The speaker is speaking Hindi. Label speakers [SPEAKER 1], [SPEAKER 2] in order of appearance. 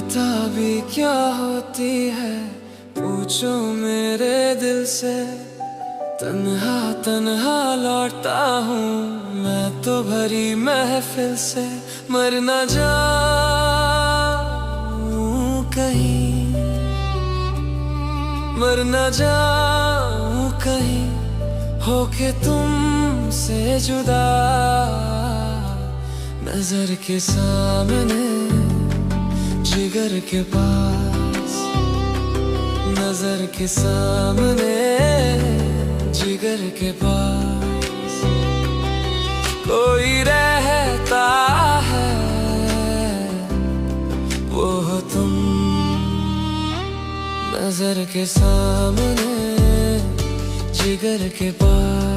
[SPEAKER 1] पता भी क्या होती है, पूछो मेरे दिल से। तन्हा तन्हा लौटता हूँ मैं तो भरी महफिल से। मर न जाऊं कहीं, मर न जाऊं कहीं, होके तुमसे जुदा। नजर के सामने जिगर के पास, नजर के सामने जिगर के पास कोई रहता है, वो हो तुम। नजर के सामने जिगर के पास।